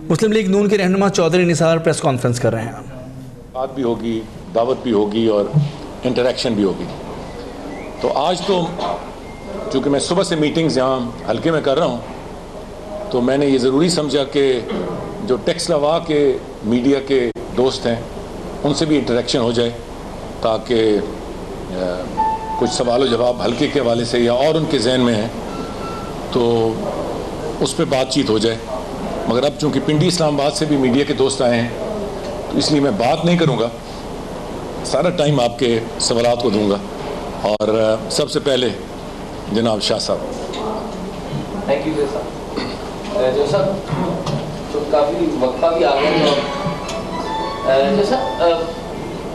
مسلم league نون کے رہنما چودھری نثار press conference کر رہے ہیں. بات بھی ہوگی, دعوت بھی ہوگی اور انٹریکشن بھی ہوگی. تو آج تو چونکہ میں صبح سے میٹنگز یہاں حلقے میں کر رہا ہوں, تو میں نے یہ ضروری سمجھا کہ جو ٹیکس لوا کے میڈیا کے دوست ہیں ان سے بھی انٹریکشن ہو جائے, تاکہ کچھ سوال و جواب حلقے کے حوالے سے یا اور ان کے ذہن میں ہیں تو اس پہ بات چیت ہو جائے. مگر اب چونکہ پنڈی اسلام آباد سے بھی میڈیا کے دوست آئے ہیں تو اس لیے میں بات نہیں کروں گا, سارا ٹائم آپ کے سوالات کو دوں گا. اور سب سے پہلے جناب شاہ صاحب. تھینک یو صاحب. جو صاحب تو کافی وقفہ بھی آ گیا. جیسا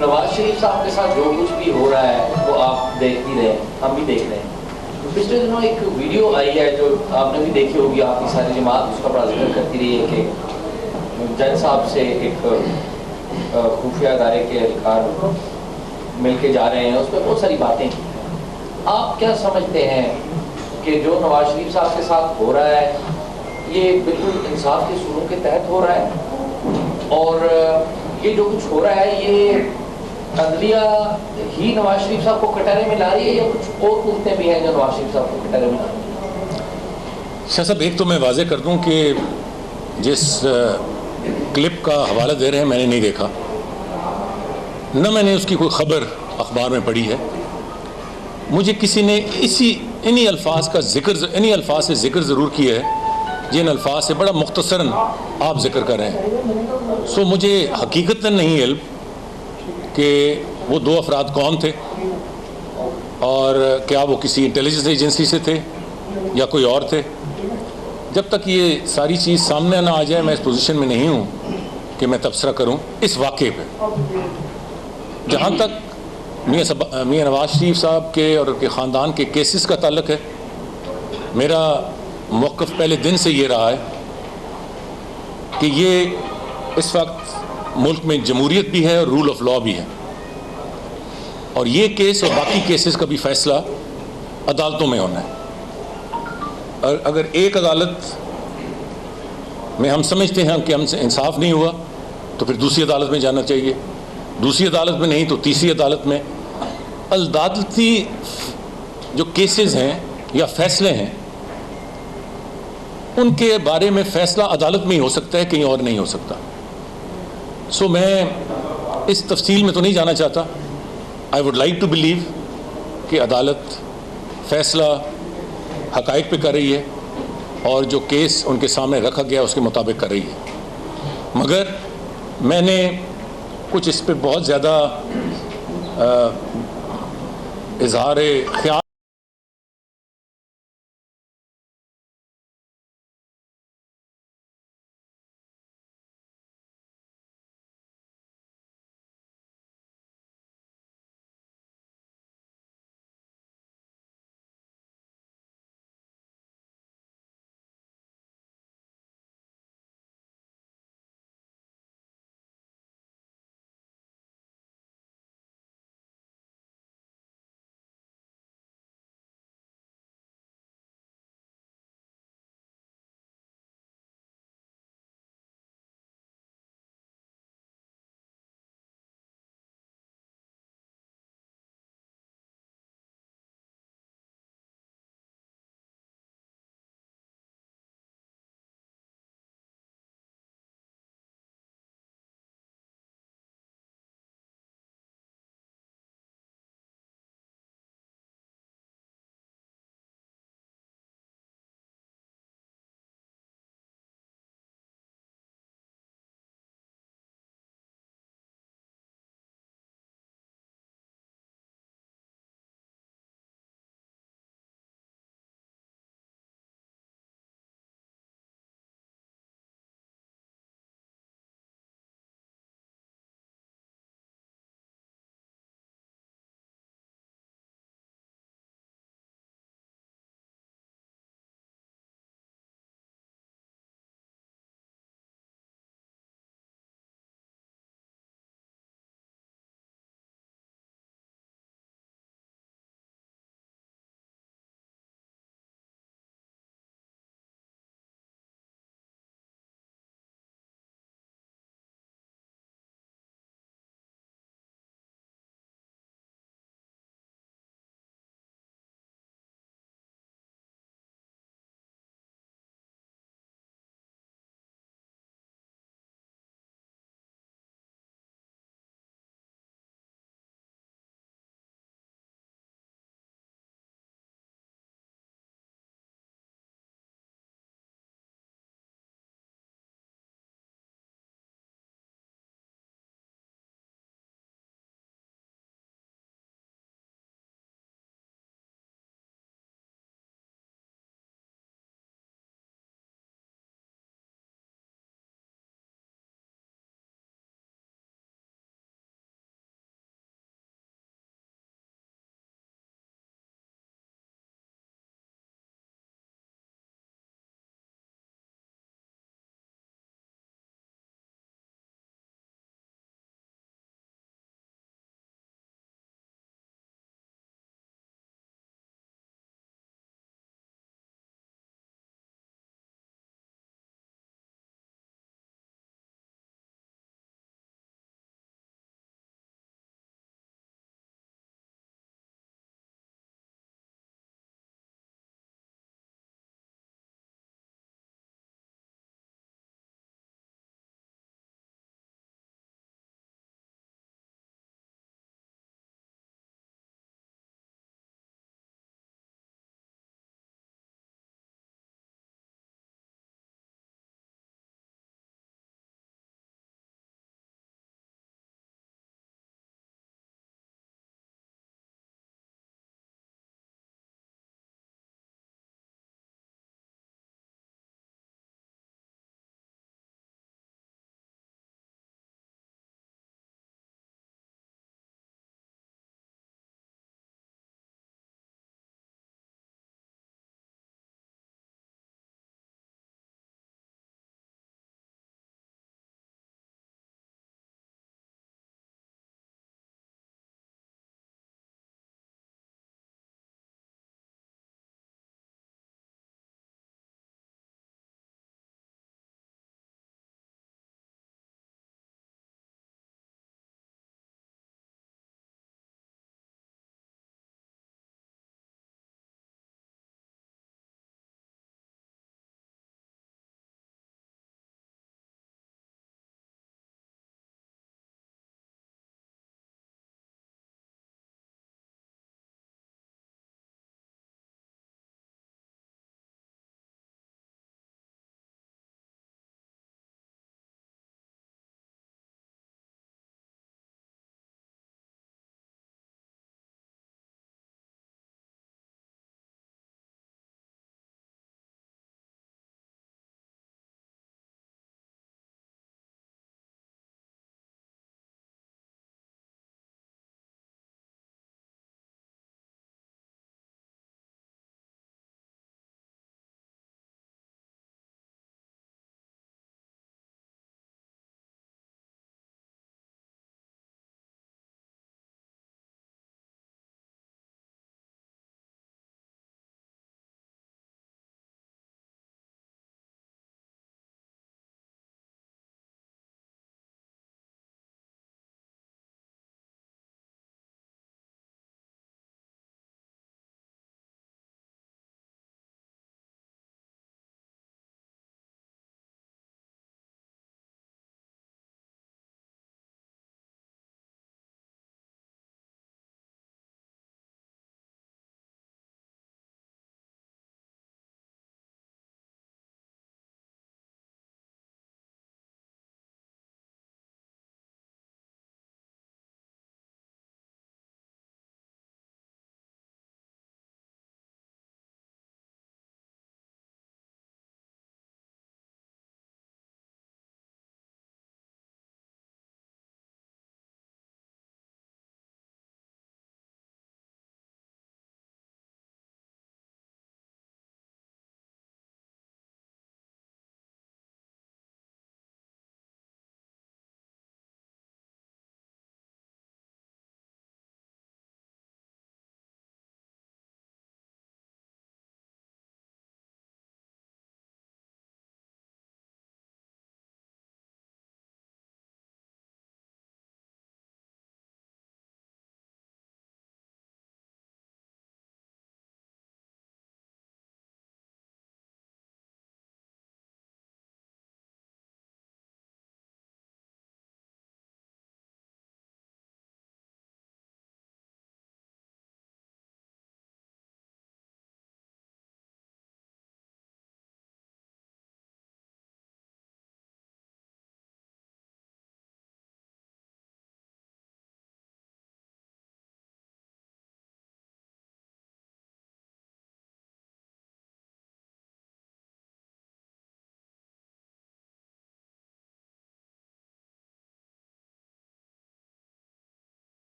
نواز شریف صاحب کے ساتھ جو کچھ بھی ہو رہا ہے وہ آپ دیکھ بھی رہے ہیں, ہم بھی دیکھ رہے ہیں. پچھلے دنوں ایک ویڈیو آئی ہے جو آپ نے بھی دیکھی ہوگی, آپ کی ساری جماعت اس کا بڑا ذکر کرتی رہی ہے کہ جج صاحب سے ایک خفیہ ادارے کے اہلکار مل کے جا رہے ہیں, اس پہ بہت ساری باتیں. آپ کیا سمجھتے ہیں کہ جو نواز شریف صاحب کے ساتھ ہو رہا ہے یہ بالکل انصاف کے اصولوں کے تحت ہو رہا ہے, اور یہ جو کچھ ہو رہا ہے یہ عدلیہ ہی نواز شریف صاحب کو کٹہرے میں لا رہی ہے یا کچھ اور قوتیں بھی ہیں جو نواز شریف صاحب کو کٹہرے میں لا رہی ہیں؟ شاہ صاحب, ایک تو میں واضح کر دوں کہ جس کلپ کا حوالہ دے رہے ہیں میں نے نہیں دیکھا, نہ میں نے اس کی کوئی خبر اخبار میں پڑھی ہے. مجھے کسی نے انہی الفاظ سے ذکر ضرور کیا ہے جن الفاظ سے بڑا مختصراً آپ ذکر کر رہے ہیں. سو مجھے حقیقتاً نہیں علم کہ وہ دو افراد کون تھے اور کیا وہ کسی انٹیلیجنس ایجنسی سے تھے یا کوئی اور تھے. جب تک یہ ساری چیز سامنے نہ آ جائے میں اس پوزیشن میں نہیں ہوں کہ میں تبصرہ کروں اس واقعے پہ. جہاں تک میاں نواز شریف صاحب کے اور ان کے خاندان کے کیسز کا تعلق ہے, میرا موقف پہلے دن سے یہ رہا ہے کہ یہ اس وقت ملک میں جمہوریت بھی ہے اور رول آف لا بھی ہے, اور یہ کیس اور باقی کیسز کا بھی فیصلہ عدالتوں میں ہونا ہے. اور اگر ایک عدالت میں ہم سمجھتے ہیں کہ ہم سے انصاف نہیں ہوا تو پھر دوسری عدالت میں جانا چاہیے, دوسری عدالت میں نہیں تو تیسری عدالت میں. عدالتی جو کیسز ہیں یا فیصلے ہیں ان کے بارے میں فیصلہ عدالت میں ہی ہو سکتا ہے, کہیں اور نہیں ہو سکتا. سو میں اس تفصیل میں تو نہیں جانا چاہتا. I would like to believe کہ عدالت فیصلہ حقائق پہ کر رہی ہے اور جو کیس ان کے سامنے رکھا گیا اس کے مطابق کر رہی ہے. مگر میں نے کچھ اس پہ بہت زیادہ اظہار خیال